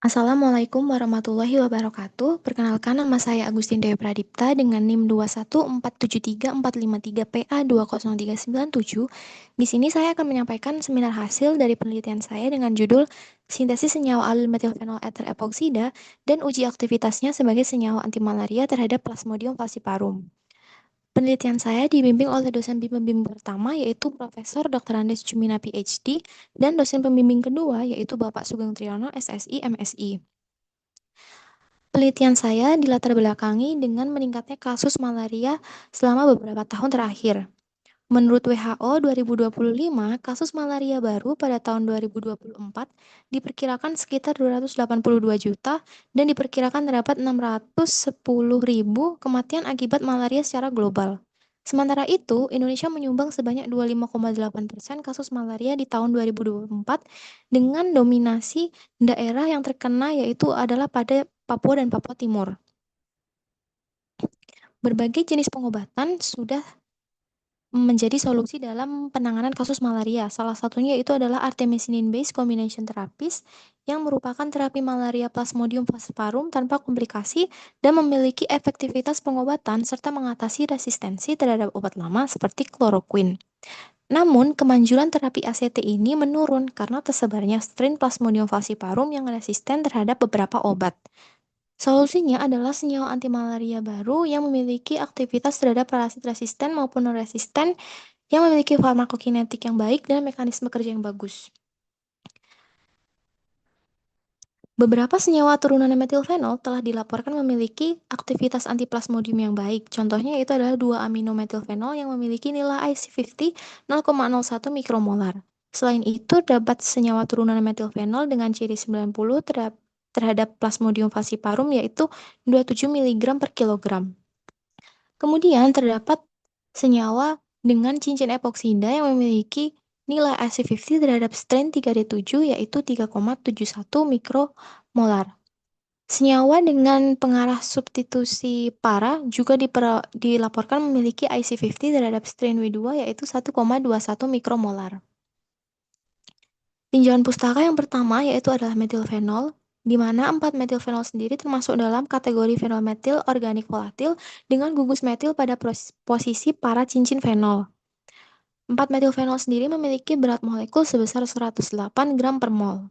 Assalamualaikum warahmatullahi wabarakatuh. Perkenalkan, nama saya Agustin Dewi Pradipta dengan NIM 214734538PA20397. Di sini saya akan menyampaikan seminar hasil dari penelitian saya dengan judul Sintesis Senyawa Alil Metilfenol Ether Epoksida dan uji aktivitasnya sebagai senyawa antimalaria terhadap Plasmodium falciparum. Penelitian saya dibimbing oleh dosen pembimbing pertama yaitu Profesor Dr. Andes Cumina PhD dan dosen pembimbing kedua yaitu Bapak Sugeng Triyono SSI MSI. Penelitian saya dilatar belakangi dengan meningkatnya kasus malaria selama beberapa tahun terakhir. Menurut WHO 2025, kasus malaria baru pada tahun 2024 diperkirakan sekitar 282 juta dan diperkirakan terdapat 610.000 kematian akibat malaria secara global. Sementara itu, Indonesia menyumbang sebanyak 25,8% kasus malaria di tahun 2024 dengan dominasi daerah yang terkena yaitu adalah pada Papua dan Papua Timur. Berbagai jenis pengobatan sudah menjadi solusi dalam penanganan kasus malaria. Salah satunya itu adalah artemisinin-based combination therapies yang merupakan terapi malaria Plasmodium falciparum tanpa komplikasi dan memiliki efektivitas pengobatan serta mengatasi resistensi terhadap obat lama seperti kloroquine. Namun, kemanjuran terapi ACT ini menurun karena tersebarnya strain Plasmodium falciparum yang resisten terhadap beberapa obat. Solusinya adalah senyawa antimalaria baru yang memiliki aktivitas terhadap parasit resisten maupun non-resisten yang memiliki farmakokinetik yang baik dan mekanisme kerja yang bagus. Beberapa senyawa turunan metilfenol telah dilaporkan memiliki aktivitas antiplasmodium yang baik. Contohnya itu adalah 2-aminometilfenol yang memiliki nilai IC50 0,01 mikromolar. Selain itu, dapat senyawa turunan metilfenol dengan ciri 90 terhadap Plasmodium falciparum yaitu 27 mg per kilogram. Kemudian terdapat senyawa dengan cincin epoksida yang memiliki nilai IC50 terhadap strain 3D7 yaitu 3,71 mikromolar. Senyawa dengan pengarah substitusi para juga dilaporkan memiliki IC50 terhadap strain W2 yaitu 1,21 mikromolar. Tinjauan pustaka yang pertama yaitu adalah metilfenol, di mana 4-metilfenol sendiri termasuk dalam kategori fenol metil organik volatil dengan gugus metil pada posisi para cincin fenol. 4-metilfenol sendiri memiliki berat molekul sebesar 108 gram per mol.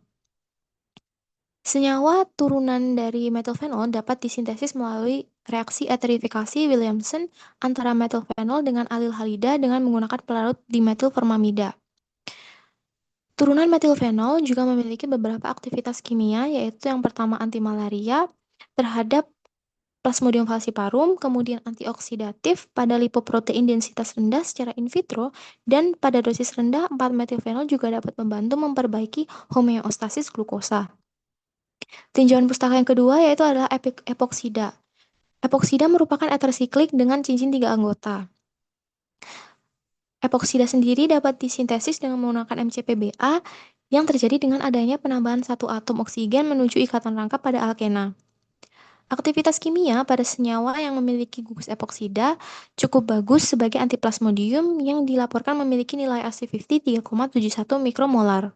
Senyawa turunan dari metilfenol dapat disintesis melalui reaksi eterifikasi Williamson antara metilfenol dengan alil halida dengan menggunakan pelarut dimetilformamida. Turunan metilfenol juga memiliki beberapa aktivitas kimia, yaitu yang pertama antimalaria terhadap Plasmodium falciparum, kemudian antioksidatif pada lipoprotein densitas rendah secara in vitro, dan pada dosis rendah 4-metilfenol juga dapat membantu memperbaiki homeostasis glukosa. Tinjauan pustaka yang kedua yaitu adalah epoksida. Epoksida merupakan ether siklik dengan cincin 3 anggota. Epoksida sendiri dapat disintesis dengan menggunakan MCPBA yang terjadi dengan adanya penambahan satu atom oksigen menuju ikatan rangkap pada alkena. Aktivitas kimia pada senyawa yang memiliki gugus epoksida cukup bagus sebagai antiplasmodium yang dilaporkan memiliki nilai AC50 3,71 mikromolar.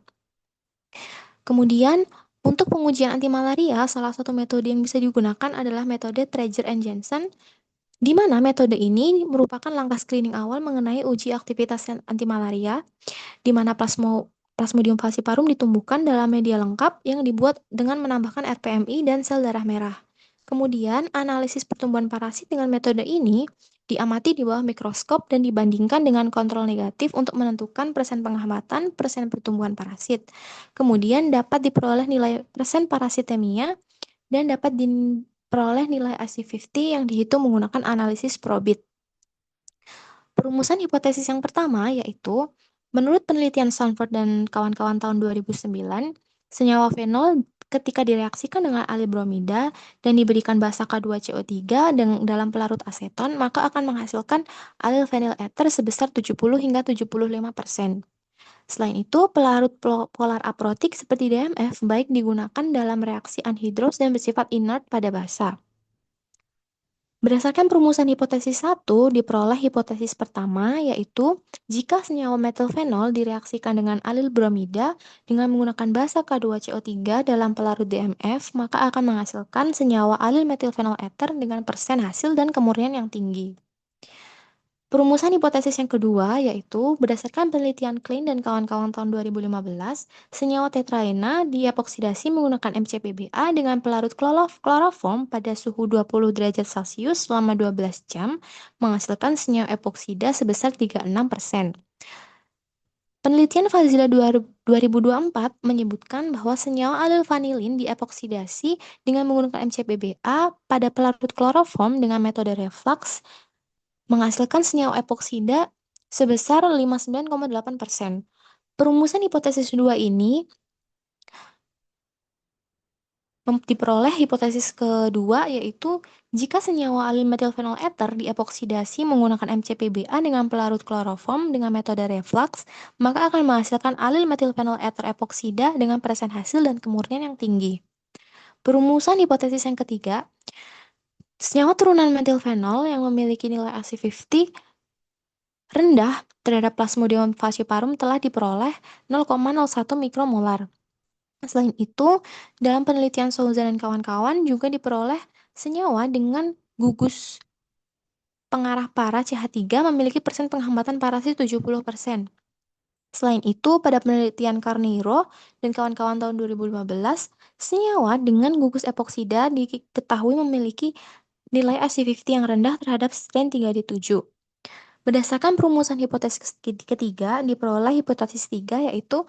Kemudian, untuk pengujian antimalaria, salah satu metode yang bisa digunakan adalah metode Traeger and Janssen, di mana metode ini merupakan langkah screening awal mengenai uji aktivitas antimalaria, di mana Plasmodium falciparum ditumbuhkan dalam media lengkap yang dibuat dengan menambahkan RPMI dan sel darah merah. Kemudian, analisis pertumbuhan parasit dengan metode ini diamati di bawah mikroskop dan dibandingkan dengan kontrol negatif untuk menentukan persen penghambatan, persen pertumbuhan parasit. Kemudian dapat diperoleh nilai persen parasitemia dan dapat diperoleh nilai IC50 yang dihitung menggunakan analisis Probit. Perumusan hipotesis yang pertama yaitu, menurut penelitian Sanford dan kawan-kawan tahun 2009, senyawa fenol ketika direaksikan dengan alil bromida dan diberikan basa K2CO3 dalam pelarut aseton, maka akan menghasilkan alil fenyl ether sebesar 70 hingga 75%. Selain itu, pelarut polar aprotik seperti DMF baik digunakan dalam reaksi anhidros dan bersifat inert pada basa. Berdasarkan perumusan hipotesis 1, diperoleh hipotesis pertama, yaitu jika senyawa metilfenol direaksikan dengan alil bromida dengan menggunakan basa K2CO3 dalam pelarut DMF, maka akan menghasilkan senyawa alil metilfenol ether dengan persen hasil dan kemurnian yang tinggi. Perumusan hipotesis yang kedua yaitu berdasarkan penelitian Klein dan kawan-kawan tahun 2015, senyawa tetraena diepoksidasi menggunakan MCPBA dengan pelarut kloroform pada suhu 20 derajat Celcius selama 12 jam, menghasilkan senyawa epoksida sebesar 36%. Penelitian Fazila 2024 menyebutkan bahwa senyawa alil vanilin diepoksidasi dengan menggunakan MCPBA pada pelarut kloroform dengan metode reflux menghasilkan senyawa epoksida sebesar 59,8%. Perumusan hipotesis 2 ini diperoleh hipotesis kedua yaitu jika senyawa alil metilfenol ether diepoksidasi menggunakan MCPBA dengan pelarut kloroform dengan metode reflux, maka akan menghasilkan alil metilfenol ether epoksida dengan persen hasil dan kemurnian yang tinggi. Perumusan hipotesis yang ketiga, senyawa turunan metilfenol yang memiliki nilai AC50 rendah terhadap Plasmodium falciparum telah diperoleh 0,01 mikromolar. Selain itu, dalam penelitian Souza dan kawan-kawan juga diperoleh senyawa dengan gugus pengarah para CH3 memiliki persen penghambatan parasit 70%. Selain itu, pada penelitian Carneiro dan kawan-kawan tahun 2015, senyawa dengan gugus epoksida diketahui memiliki nilai AC50 yang rendah terhadap strain 3D7. Berdasarkan perumusan hipotesis ketiga, diperoleh hipotesis 3 yaitu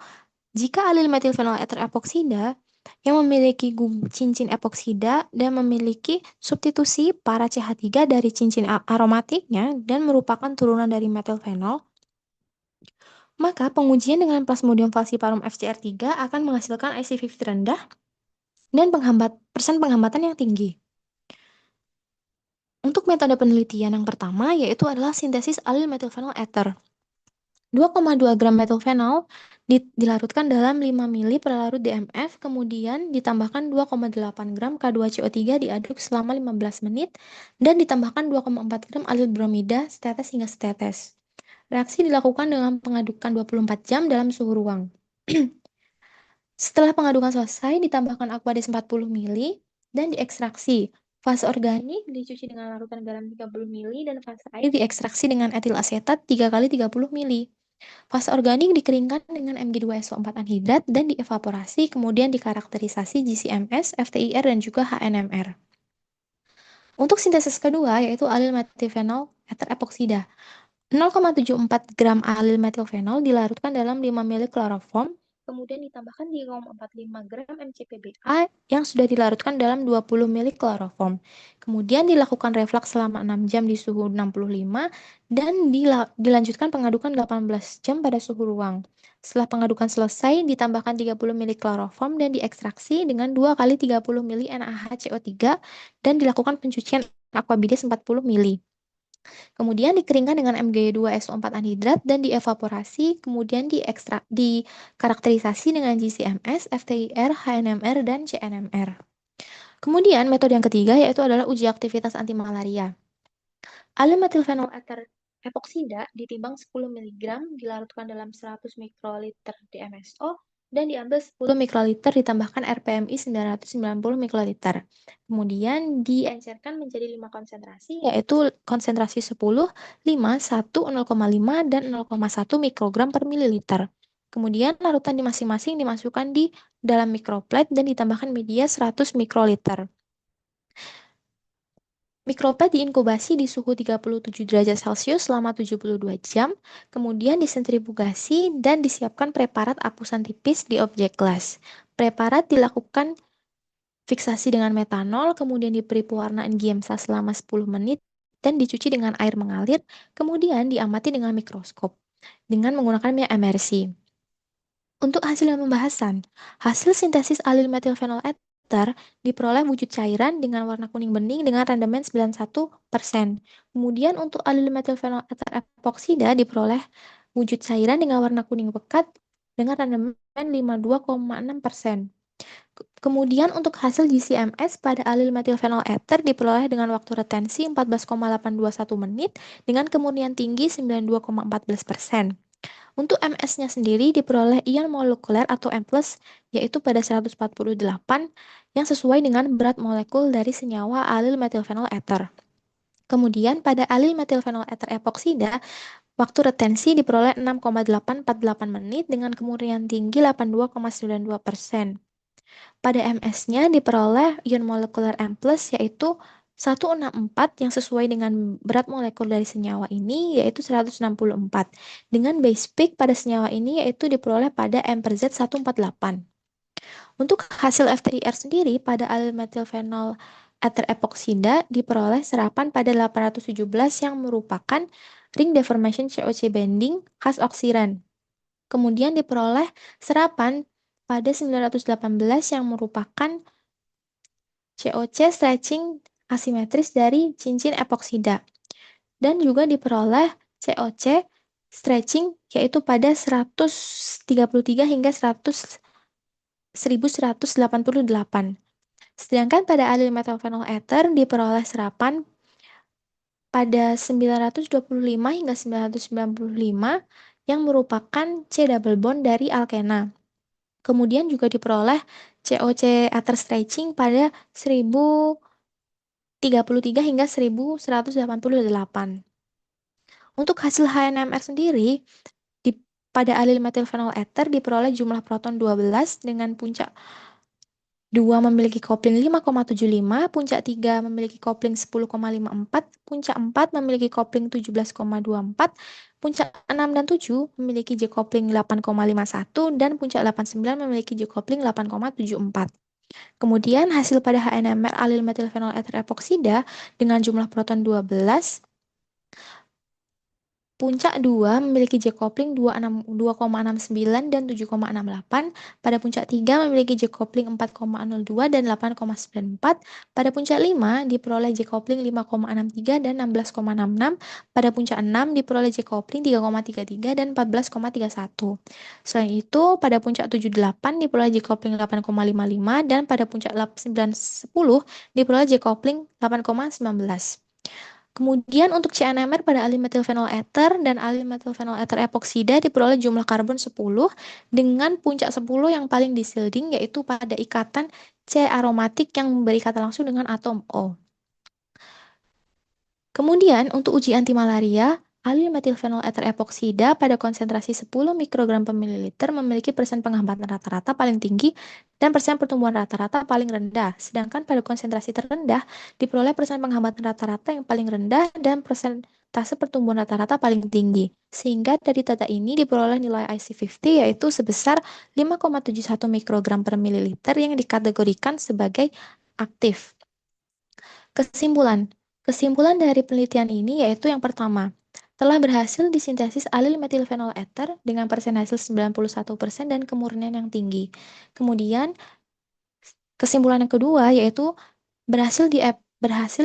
jika alil metilfenol ether epoksida yang memiliki cincin epoksida dan memiliki substitusi para CH3 dari cincin aromatiknya dan merupakan turunan dari metilfenol, maka pengujian dengan Plasmodium falciparum FCR3 akan menghasilkan IC50 rendah dan persen penghambatan yang tinggi. Untuk metode penelitian yang pertama yaitu adalah sintesis alil metilfenol ether. 2,2 gram metilfenol dilarutkan dalam 5 ml pelarut DMF, kemudian ditambahkan 2,8 gram K2CO3 diaduk selama 15 menit, dan ditambahkan 2,4 gram alil bromida setetes hingga setetes. Reaksi dilakukan dengan pengadukan 24 jam dalam suhu ruang. Setelah pengadukan selesai, ditambahkan Aquades 40 ml dan diekstraksi. Fase organik dicuci dengan larutan garam 30 ml dan fase air diekstraksi dengan etil asetat 3 kali 30 ml. Fase organik dikeringkan dengan Mg2SO4 anhidrat dan dievaporasi, kemudian dikarakterisasi GCMS, FTIR, dan juga HNMR. Untuk sintesis kedua, yaitu alil metilfenol ether epoksida. 0,74 gram alil metilfenol dilarutkan dalam 5 ml kloroform, kemudian ditambahkan 3,45 gram MCPBA yang sudah dilarutkan dalam 20 ml kloroform. Kemudian dilakukan reflux selama 6 jam di suhu 65 dan dilanjutkan pengadukan 18 jam pada suhu ruang. Setelah pengadukan selesai, ditambahkan 30 ml kloroform dan diekstraksi dengan 2 kali 30 ml NaHCO3 dan dilakukan pencucian aquabides 40 ml. Kemudian dikeringkan dengan Mg2SO4 anhidrat dan dievaporasi, kemudian dikarakterisasi dengan GCMS, FTIR, HNMR, dan CNMR. Kemudian metode yang ketiga yaitu adalah uji aktivitas antimalaria. Alil metilfenol ether epoksida ditimbang 10 mg dilarutkan dalam 100 mikroliter DMSO dan diambil 10 mikroliter ditambahkan RPMI 990 mikroliter. Kemudian diencerkan menjadi 5 konsentrasi yaitu konsentrasi 10, 5, 1, 0,5 dan 0,1 mikrogram per mililiter. Kemudian larutan di masing-masing dimasukkan di dalam mikroplate dan ditambahkan media 100 mikroliter. Mikroplate diinkubasi di suhu 37 derajat Celcius selama 72 jam, kemudian disentrifugasi dan disiapkan preparat apusan tipis di objek gelas. Preparat dilakukan fiksasi dengan metanol, kemudian diberi pewarnaan Giemsa selama 10 menit, dan dicuci dengan air mengalir, kemudian diamati dengan mikroskop dengan menggunakan emersi. Untuk hasil pembahasan, hasil sintesis alil metilfenol ether diperoleh wujud cairan dengan warna kuning bening dengan rendemen 91%. Kemudian untuk alil metilfenol ether epoksida diperoleh wujud cairan dengan warna kuning pekat dengan rendemen 52,6%. Kemudian untuk hasil GCMS pada alil metilfenol ether diperoleh dengan waktu retensi 14,821 menit dengan kemurnian tinggi 92,14%. Untuk MS-nya sendiri diperoleh ion molekuler atau M+, yaitu pada 148 yang sesuai dengan berat molekul dari senyawa alil metilfenol ether. Kemudian pada alil metilfenol ether epoksida, waktu retensi diperoleh 6,848 menit dengan kemurnian tinggi 82,92%. Pada MS-nya diperoleh ion molekuler M+, yaitu 164 yang sesuai dengan berat molekul dari senyawa ini, yaitu 164. Dengan base peak pada senyawa ini, yaitu diperoleh pada M/Z 148. Untuk hasil FTIR sendiri, pada alil metilfenol ether epoksida diperoleh serapan pada 817 yang merupakan ring deformation COC bending khas oksiran. Kemudian diperoleh serapan pada 918 yang merupakan COC stretching asimetris dari cincin epoksida. Dan juga diperoleh COC stretching yaitu pada 133 hingga 1188. Sedangkan pada alil metilfenol ether diperoleh serapan pada 925 hingga 995 yang merupakan C double bond dari alkena. Kemudian juga diperoleh COC ether stretching pada 1033 hingga 1188. Untuk hasil HNMR sendiri, pada alil metilfenol ether diperoleh jumlah proton 12 dengan puncak 2 memiliki kopling 5,75, puncak 3 memiliki kopling 10,54, puncak 4 memiliki kopling 17,24, puncak 6 dan 7 memiliki J kopling 8,51, dan puncak 8, 9 memiliki J kopling 8,74. Kemudian hasil pada HNMR alil metilfenol ether epoksida dengan jumlah proton 12, puncak 2 memiliki J kopling 2,69 dan 7,68. Pada puncak 3 memiliki J kopling 4,02 dan 8,94. Pada puncak 5 diperoleh J kopling 5,63 dan 16,66. Pada puncak 6 diperoleh J kopling 3,33 dan 14,31. Selain itu, pada puncak 7,8 diperoleh J kopling 8,55 dan pada puncak 9,10 diperoleh J kopling 8,19. Kemudian untuk CNMR pada alil metilfenol ether dan alil metilfenol ether epoksida diperoleh jumlah karbon 10 dengan puncak 10 yang paling dishielding yaitu pada ikatan C aromatik yang berikatan langsung dengan atom O. Kemudian untuk uji anti malaria, alil metilfenol ether epoksida pada konsentrasi 10 mikrogram per mililiter memiliki persen penghambatan rata-rata paling tinggi dan persen pertumbuhan rata-rata paling rendah. Sedangkan pada konsentrasi terendah diperoleh persen penghambatan rata-rata yang paling rendah dan persentase pertumbuhan rata-rata paling tinggi. Sehingga dari data ini diperoleh nilai IC50 yaitu sebesar 5,71 mikrogram per mililiter yang dikategorikan sebagai aktif. Kesimpulan. Kesimpulan dari penelitian ini yaitu yang pertama, telah berhasil disintesis alil metilfenol ether dengan persen hasil 91% dan kemurnian yang tinggi. Kemudian, kesimpulan yang kedua yaitu berhasil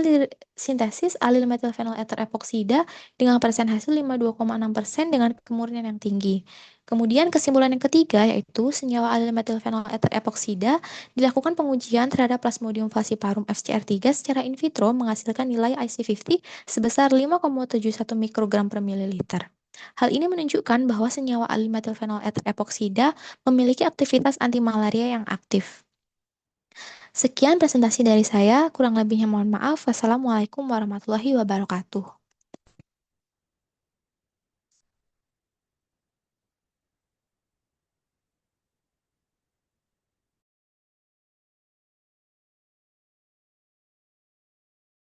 disintesis alil metilfenol ether epoksida dengan persen hasil 52,6% dengan kemurnian yang tinggi. Kemudian kesimpulan yang ketiga yaitu senyawa alil metilfenol ether epoksida dilakukan pengujian terhadap Plasmodium falciparum FCR3 secara in vitro menghasilkan nilai IC50 sebesar 5,71 mikrogram per mililiter. Hal ini menunjukkan bahwa senyawa alil metilfenol ether epoksida memiliki aktivitas anti malaria yang aktif. Sekian presentasi dari saya, kurang lebihnya mohon maaf. Wassalamualaikum warahmatullahi wabarakatuh.